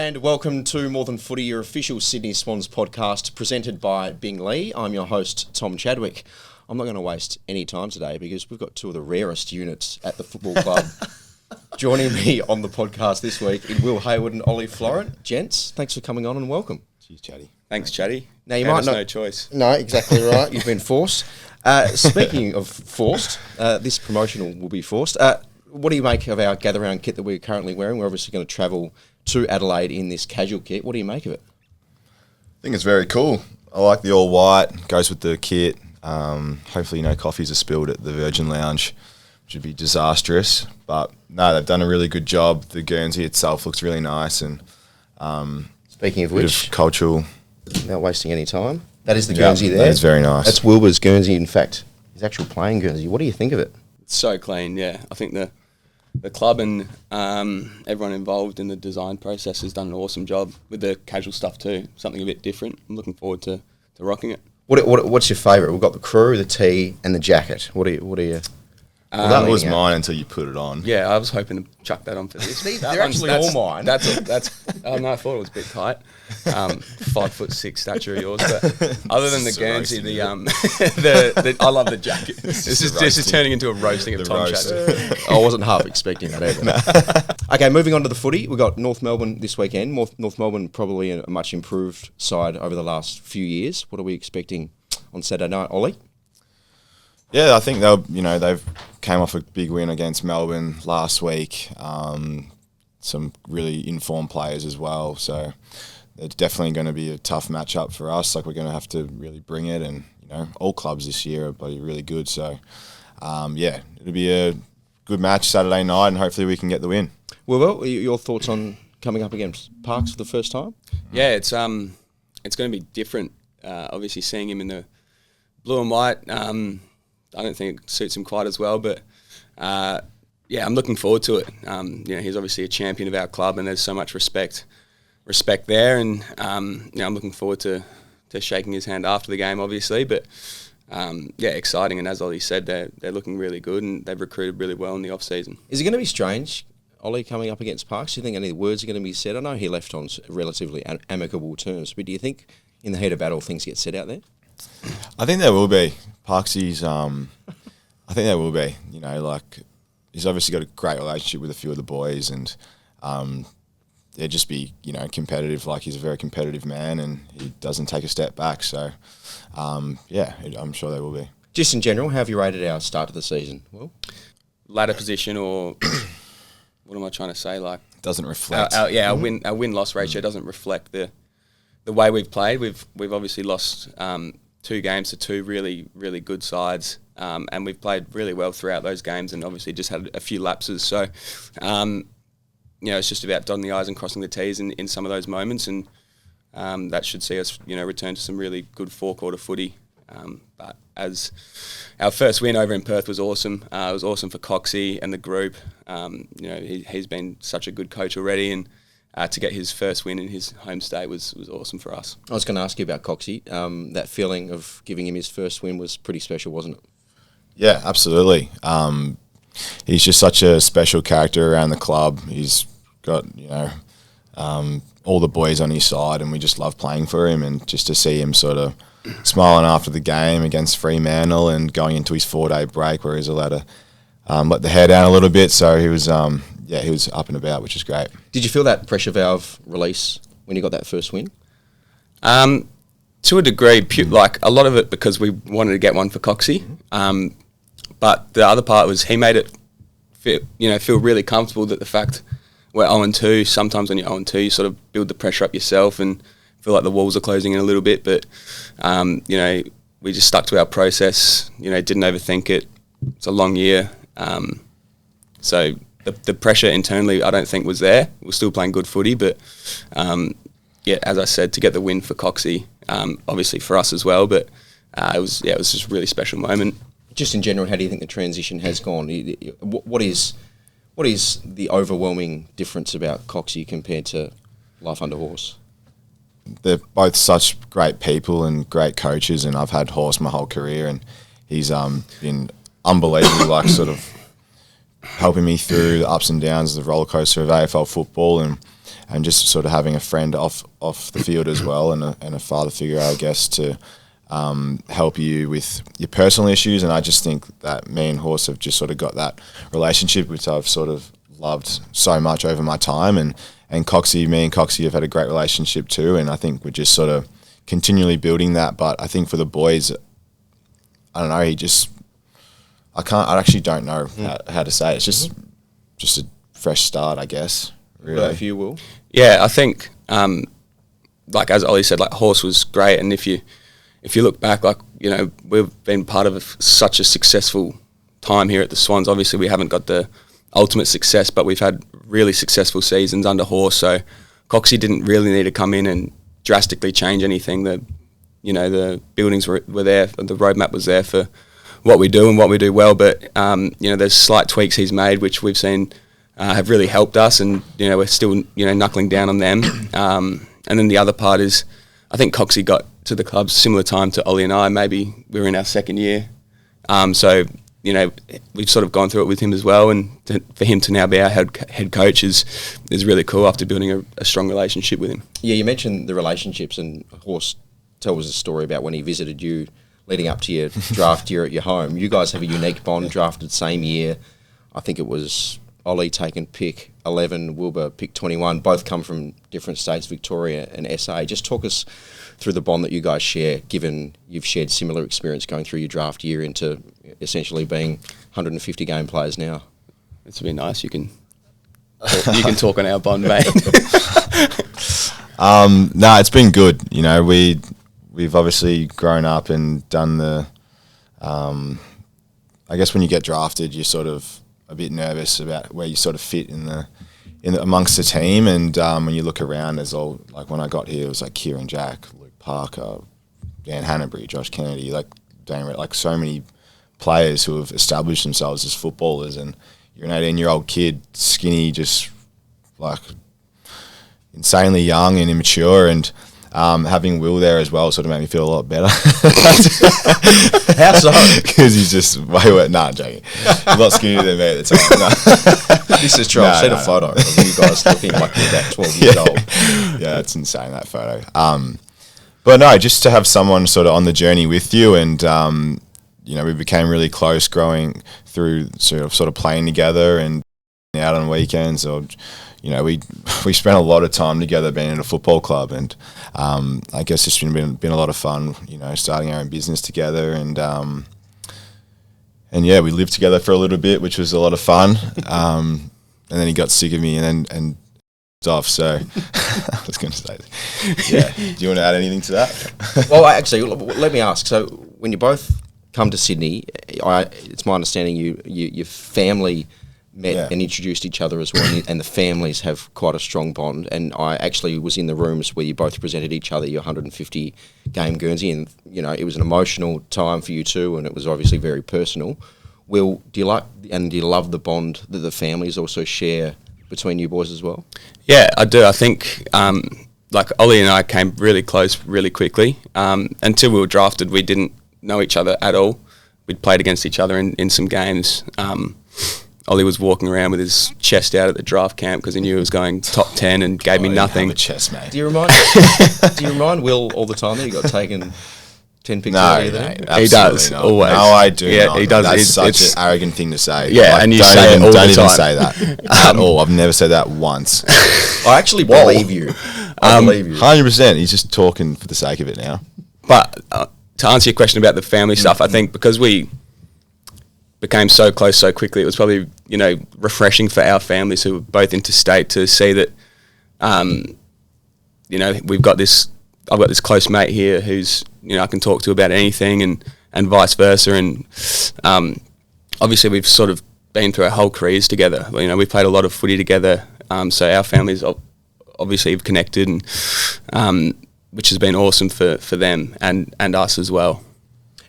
and welcome to More Than Footy, your official Sydney Swans podcast presented by Bing Lee. I'm your host, Tom Chadwick. I'm not going to waste any time today because we've got two of the rarest units at the football club. Joining me on the podcast this week in Will Hayward and Ollie Florent. Gents, thanks for coming on and welcome. Cheers, Chatty. Thanks, Chatty. Now you might no choice. No, exactly right. You've been forced. Speaking of forced, this promotional will be forced. What do you make of our gather round kit that we're currently wearing? We're obviously going to travel to Adelaide in this casual kit. What do you make of it? I think it's very cool. I like the all white, goes with the kit. Hopefully no coffees are spilled at the Virgin Lounge, which would be disastrous. But no, they've done a really good job. The Guernsey itself looks really nice. And speaking of which, cultural. Without wasting any time, that is the Guernsey there. That's very nice. That's Wilbur's Guernsey, in fact. His actual playing Guernsey. What do you think of it? It's so clean, yeah. I think the club and everyone involved in the design process has done an awesome job with the casual stuff too. Something a bit different. I'm looking forward to rocking it. What's your favourite? We've got the crew, the tee, and the jacket. What are you? Well, that was mine until you put it on. Yeah, I was hoping to chuck that on for this. They're actually all mine. That's. Oh no, I thought it was a bit tight. 5'6" stature of yours, but other than the Guernsey, I love the jacket. This is turning into a roasting of Tom Chadwick. I wasn't half expecting that either. Okay, moving on to the footy. We've got North Melbourne this weekend. North Melbourne probably a much improved side over the last few years. What are we expecting on Saturday night, Ollie? Yeah, I think they've came off a big win against Melbourne last week. Some really informed players as well, so it's definitely going to be a tough matchup for us. Like, we're going to have to really bring it, and all clubs this year are really good. So it'll be a good match Saturday night, and hopefully we can get the win. Well, your thoughts on coming up against Parks for the first time? Yeah, it's going to be different. Obviously, seeing him in the blue and white. I don't think it suits him quite as well, but I'm looking forward to it. He's obviously a champion of our club, and there's so much respect there, and I'm looking forward to shaking his hand after the game, obviously. But exciting, and as Ollie said, they're looking really good, and they've recruited really well in the off season. Is it going to be strange, Ollie, coming up against Parks? Do you think any words are going to be said? I know he left on relatively amicable terms, but do you think in the heat of battle things get said out there? I think there will be. Parksy's, I think there will be. He's obviously got a great relationship with a few of the boys, and they'd just be, competitive. Like, he's a very competitive man, and he doesn't take a step back. So, I'm sure there will be. Just in general, how have you rated our start of the season? Well, ladder position, or what am I trying to say? Like, doesn't reflect. Our win-loss ratio doesn't reflect the way we've played. We've obviously lost 2 games to 2 really, really good sides, and we've played really well throughout those games, and obviously just had a few lapses. So, it's just about dotting the I's and crossing the T's in some of those moments, and that should see us, return to some really good forequarter footy. But as our first win over in Perth was awesome. It was awesome for Coxy and the group. He's been such a good coach already, and to get his first win in his home state was awesome for us. I was going to ask you about Coxy. That feeling of giving him his first win was pretty special, wasn't it? Yeah, absolutely. He's just such a special character around the club. He's got, all the boys on his side, and we just love playing for him. And just to see him sort of smiling after the game against Fremantle and going into his 4-day break where he's allowed to let the hair down a little bit. So he was he was up and about, which is great. Did you feel that pressure valve release when you got that first win? To a degree, like a lot of it because we wanted to get one for Coxy. But the other part was he made it feel really comfortable that the fact we're 0-2, sometimes when you're 0-2, you sort of build the pressure up yourself and feel like the walls are closing in a little bit. But, we just stuck to our process, didn't overthink it. It's a long year. So the pressure internally, I don't think was there. We're still playing good footy, but as I said, to get the win for Coxy, obviously for us as well. But it was just a really special moment. Just in general, how do you think the transition has gone? What is the overwhelming difference about Coxy compared to life under Horse? They're both such great people and great coaches, and I've had Horse my whole career, and he's been unbelievable, like sort of helping me through the ups and downs of the roller coaster of AFL football, and just sort of having a friend off the field as well, and a father figure, I guess, to help you with your personal issues. And I just think that me and Horse have just sort of got that relationship, which I've sort of loved so much over my time. And Coxy, me and Coxy have had a great relationship too, and I think we're just sort of continually building that. But I think for the boys, I don't know, I actually don't know how to say it. It's just a fresh start, I guess. Really. If you will. Yeah, I think, like as Ollie said, like Horse was great, and if you look back, like, you know, we've been part of such a successful time here at the Swans. Obviously, we haven't got the ultimate success, but we've had really successful seasons under Horse. So Coxie didn't really need to come in and drastically change anything. The buildings were there, the roadmap was there for what we do and what we do well. But there's slight tweaks he's made, which we've seen have really helped us, and we're still knuckling down on them. And then the other part is, I think Coxie got to the club similar time to Ollie and I. Maybe we were in our second year, so we've sort of gone through it with him as well. And for him to now be our head coach is really cool after building a strong relationship with him. Yeah, you mentioned the relationships, and Horse tells a story about when he visited you leading up to your draft year at your home. You guys have a unique bond, drafted same year. I think it was Ollie taken pick 11, Wilbur pick 21. Both come from different states, Victoria and SA. Just talk us through the bond that you guys share, given you've shared similar experience going through your draft year into essentially being 150 game players now. It's been nice. You can talk on our bond, mate. No, it's been good. We've obviously grown up and done the. I guess when you get drafted, you're sort of a bit nervous about where you sort of fit in amongst the team. And when you look around, there's all, like when I got here, it was like Kieran Jack, Luke Parker, Dan Hannabury, Josh Kennedy, like Dane, like so many players who have established themselves as footballers. And you're an 18-year-old kid, skinny, just like insanely young and immature, and having Will there as well sort of made me feel a lot better. How so? Because he's just way wet. Nah, I'm joking. He's a lot skinnier than me at the time. No. This is true. I've seen a photo of you guys looking like you're about 12 years old. Yeah, it's insane, that photo. But no, just to have someone sort of on the journey with you, and we became really close growing through sort of playing together and out on weekends, or we spent a lot of time together being in a football club, and I guess it's been a lot of fun, starting our own business together, and yeah, we lived together for a little bit, which was a lot of fun, and then he got sick of me and off. So I was going to say, yeah. Do you want to add anything to that? Well, actually, let me ask. So when you both come to Sydney, it's my understanding your family met and introduced each other as well, and the families have quite a strong bond. And I actually was in the rooms where you both presented each other your 150 game Guernsey, and it was an emotional time for you too, and it was obviously very personal. Will, do you love the bond that the families also share between you boys as well? Yeah, I do. I think like Ollie and I came really close really quickly. Until we were drafted, we didn't know each other at all. We'd played against each other in some games. Ollie was walking around with his chest out at the draft camp because he knew he was going top 10 and gave me nothing. Have a chest, mate. Do you remind Will all the time that he got taken 10 pictures No, earlier than him? He does, not. always. No, I do not. He does. That's such an arrogant thing to say. Yeah, and you say it all the time. Don't even say that at all. I've never said that once. I actually believe you. I believe you. 100%. He's just talking for the sake of it now. But to answer your question about the family stuff, I think because we became so close so quickly, it was probably refreshing for our families who were both interstate to see that we've got this. I've got this close mate here who's I can talk to about anything, and vice versa. And obviously we've sort of been through our whole careers together. We've played a lot of footy together, so our families obviously have connected, and which has been awesome for them and us as well.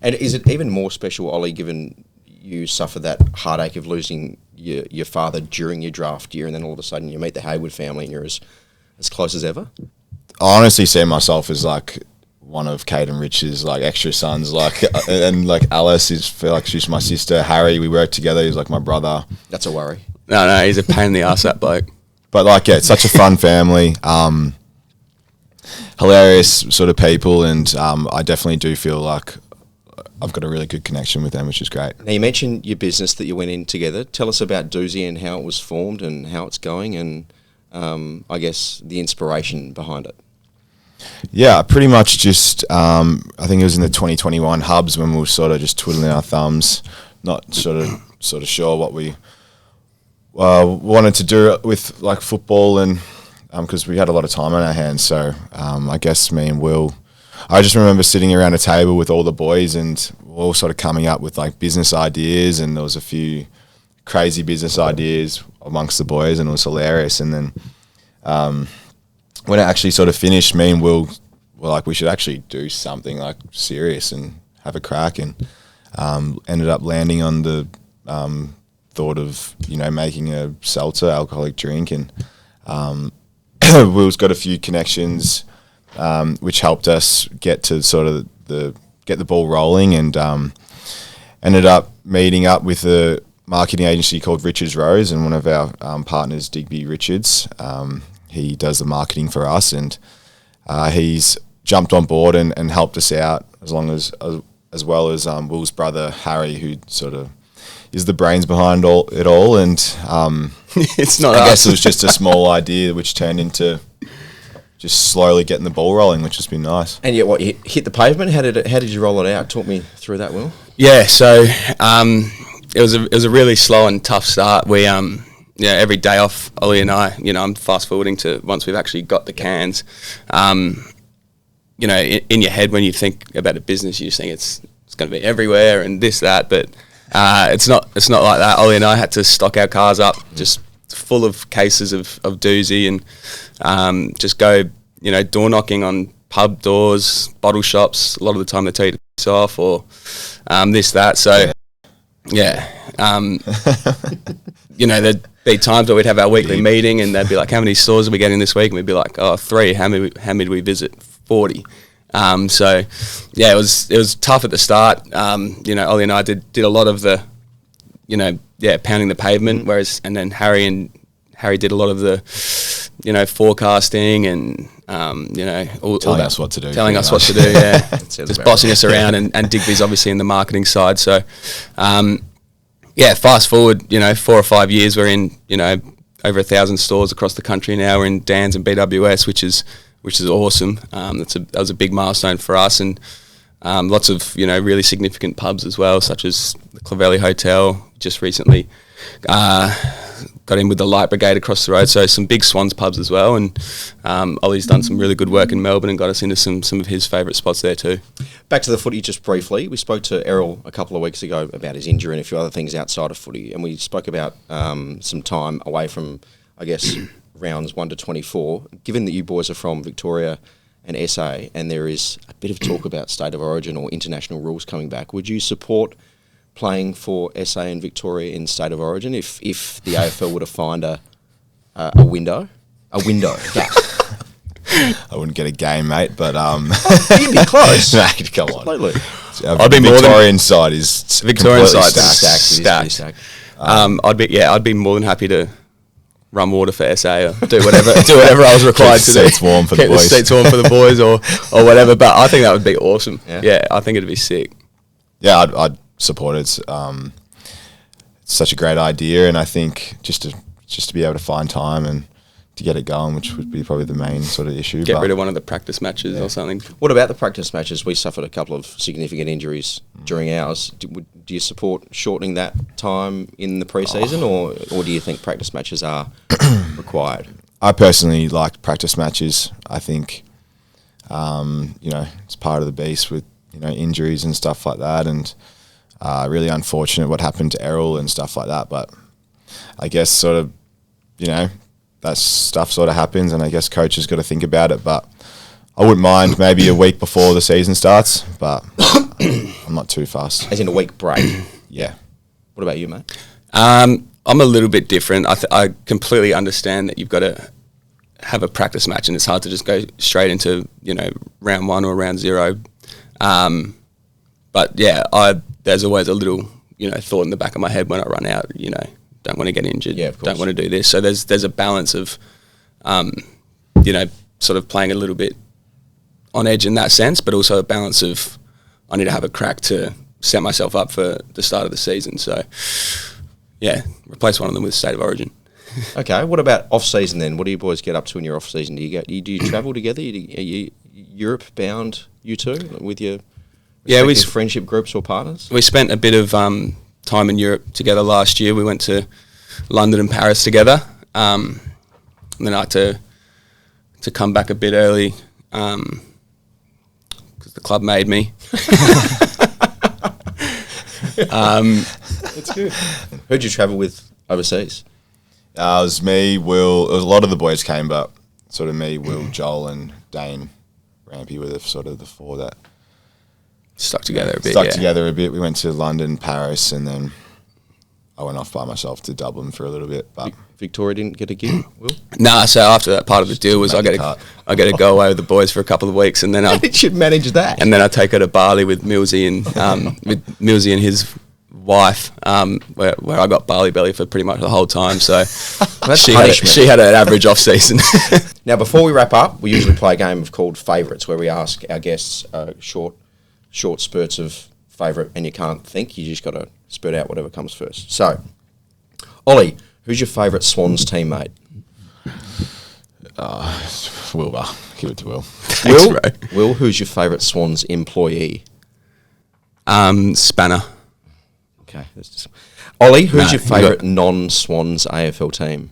And is it even more special, Ollie, given you suffer that heartache of losing your father during your draft year, and then all of a sudden you meet the Hayward family and you're as close as ever? I honestly see myself as like one of Kate and Rich's like extra sons, like and like Alice feel like she's my sister. Harry, we work together. He's like my brother. That's a worry. No, he's a pain in the ass, that bloke. But like, yeah, it's such a fun family. Hilarious sort of people, and I definitely do feel like I've got a really good connection with them, which is great. Now, you mentioned your business that you went in together. Tell us about Doozy and how it was formed and how it's going, and I guess the inspiration behind it. Yeah, pretty much just, I think it was in the 2021 hubs when we were sort of just twiddling our thumbs, not sort of sure what we wanted to do with like football, and because we had a lot of time on our hands. So I guess me and Will, I just remember sitting around a table with all the boys and we're all sort of coming up with like business ideas, and there was a few crazy business ideas amongst the boys, and it was hilarious. And then when it actually sort of finished, me and Will were like, we should actually do something like serious and have a crack, and ended up landing on the thought of, you know, making a seltzer alcoholic drink. And Will's got a few connections which helped us get to sort of get the ball rolling, and ended up meeting up with a marketing agency called Richards Rose, and one of our partners, Digby Richards. He does the marketing for us, and he's jumped on board and helped us out, as well as Will's brother Harry, who sort of is the brains behind it all. And It's not I us. guess it was just a small idea which turned into just slowly getting the ball rolling, which has been nice. And yet, what, you hit the pavement? How did you roll it out? Talk me through that, Will. Yeah, so it was a really slow and tough start. We every day off, Ollie and I, you know, I'm fast forwarding to once we've actually got the cans. You know, in your head when you think about a business, you just think it's going to be everywhere and this, that, but it's not like that. Ollie and I had to stock our cars up just full of cases of Doozy, and just go, you know, door knocking on pub doors, bottle shops. A lot of the time they tell you to piss off or this, that. So yeah, you know, there'd be times where we'd have our weekly meeting and they'd be like, how many stores are we getting this week? And we'd be like, 3. How many did we visit? 40. So yeah, it was tough at the start. You know, Ollie and I did a lot of the, you know, pounding the pavement, and then Harry did a lot of the, you know, forecasting and, you know, Telling us what to do. Yeah. Just bossing us around, and Digby's obviously in the marketing side. So, yeah, fast forward, you know, 4 or 5 years, we're in, you know, over 1,000 stores across the country now. We're in Dan's and BWS, which is awesome. That was a big milestone for us, and lots of, you know, really significant pubs as well, such as the Clovelly Hotel. Just recently got in with the Light Brigade across the road, so some big Swans pubs as well. And Ollie's done some really good work in Melbourne and got us into some of his favourite spots there too. Back to the footy just briefly. We spoke to Errol a couple of weeks ago about his injury and a few other things outside of footy, and we spoke about some time away from, I guess, rounds 1 to 24. Given that you boys are from Victoria and SA, and there is a bit of talk about State of Origin or international rules coming back, would you support playing for SA and Victoria in State of Origin if the AFL were to find a window? A window. I wouldn't get a game, mate, but You'd be close. mate, come on. Absolutely. I'd be more Victorian side is Victorian completely side stacked. I'd be more than happy to run water for SA or do whatever I was required to do. Seats warm for the Keep boys. the seats warm for the boys or whatever. But I think that would be awesome. Yeah, I think it'd be sick. Yeah, I'd support it. It's such a great idea, and I think just to be able to find time and to get it going, which would be probably the main sort of issue. Get rid of one of the practice matches or something. What about the practice matches? We suffered a couple of significant injuries during ours. Do you support shortening that time in the pre-season, or do you think practice matches are required? I personally like practice matches. I think, you know, it's part of the beast with, you know, injuries and stuff like that, and really unfortunate what happened to Errol and stuff like that. But I guess sort of, you know, that stuff sort of happens, and I guess coaches got to think about it. But I wouldn't mind maybe a week before the season starts, but I'm not too fast. As in a week break? Yeah. What about you, mate? I'm a little bit different. I completely understand that you've got to have a practice match, and it's hard to just go straight into, round 1 or round 0. But yeah, there's always a little, thought in the back of my head when I run out, don't want to get injured, don't want to do this. So there's a balance of, sort of playing a little bit on edge in that sense, but also a balance of I need to have a crack to set myself up for the start of the season. So yeah, replace one of them with State of Origin. Okay, what about off-season then? What do you boys get up to in your off-season? Do you travel together? Are you Europe-bound, you two, with your friendship groups or partners? We spent a bit of time in Europe together last year. We went to London and Paris together. And then I had to come back a bit early because the club made me. That's good. Who'd you travel with overseas? It was me, Will. It was a lot of the boys came, but sort of me, Will, Joel, and Dane Rampy were the sort of the 4 that stuck together a bit. Together a bit. We went to London, Paris, and then I went off by myself to Dublin for a little bit. But Victoria didn't get a gig, Will? Nah, so after that, part of the deal was I got to go away with the boys for a couple of weeks, and then How did you manage that? And then I take her to Bali with Millsy and his wife, where I got Bali belly for pretty much the whole time. So she had an average off season. Now, before we wrap up, we usually play a game called Favourites, where we ask our guests short spurts of favourite, and you can't think. You just got to spurt out whatever comes first. So, Ollie, who's your favourite Swans teammate? Wilbur. Give it to Will. Thanks, bro. Will, who's your favourite Swans employee? Spanner. Okay. Ollie, who's your favourite non-Swans AFL team?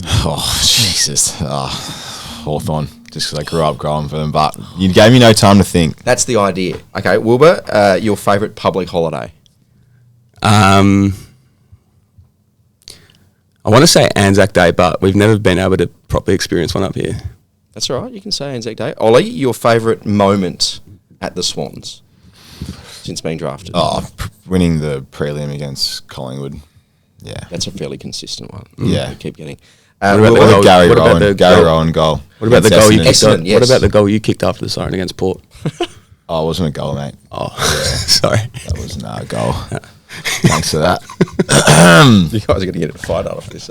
Oh, Jesus. Hawthorn, just because I grew up growing for them, but you gave me no time to think. That's the idea. Okay, Wilbur, your favourite public holiday? I want to say Anzac Day, but we've never been able to properly experience one up here. That's all right, you can say Anzac Day. Ollie, your favourite moment at the Swans since being drafted? Winning the prelim against Collingwood. Yeah. That's a fairly consistent one. Yeah. We keep getting. What about Gary Rowan goal? What about the goal you kicked? Yes. What about the goal you kicked after the siren against Port? Oh, it wasn't a goal, mate. Oh, yeah. Sorry. That was not a goal. Thanks for that. You guys are going to get a fight out of this.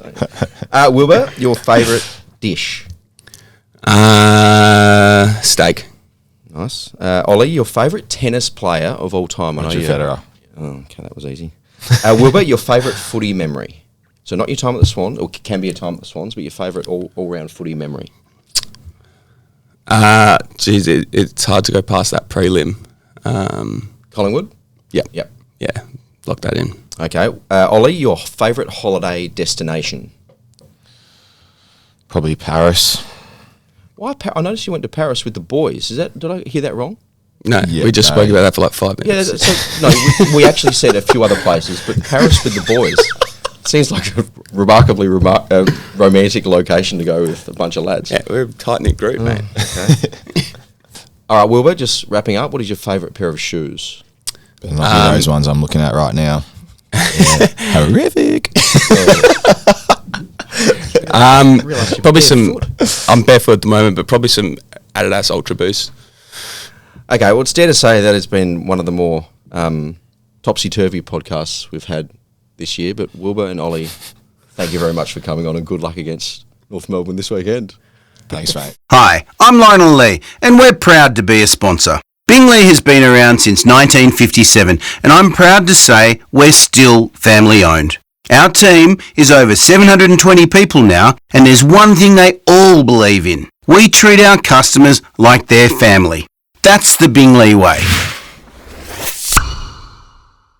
Wilbur, your favourite dish? Steak. Nice. Ollie, your favourite tennis player of all time? Roger Federer. Oh, okay, that was easy. Wilbur, your favourite footy memory? So not your time at the Swans, or can be a time at the Swans, but your favourite all-round footy memory? It's hard to go past that prelim. Collingwood? Yep. Yeah, lock that in. Okay. Ollie, your favourite holiday destination? Probably Paris. Why? I noticed you went to Paris with the boys. Did I hear that wrong? No, we just spoke about that for like 5 minutes. We actually said a few other places, but Paris with the boys seems like a remarkably romantic location to go with a bunch of lads. Yeah, we're a tight-knit group, mate. Okay. All right, Wilbur, just wrapping up, what is your favourite pair of shoes? Better not be those ones I'm looking at right now. Horrific. Probably some. I'm barefoot at the moment, but probably some Adidas Ultra Boost. Okay, well, it's dare to say that it's been one of the more topsy-turvy podcasts we've had this year. But Wilbur and Ollie, thank you very much for coming on, and good luck against North Melbourne this weekend. Thanks, mate. Hi, I'm Lionel Lee, and we're proud to be a sponsor. Bingley has been around since 1957, and I'm proud to say we're still family owned. Our team is over 720 people now, and there's one thing they all believe in. We treat our customers like their family. That's the Bingley way.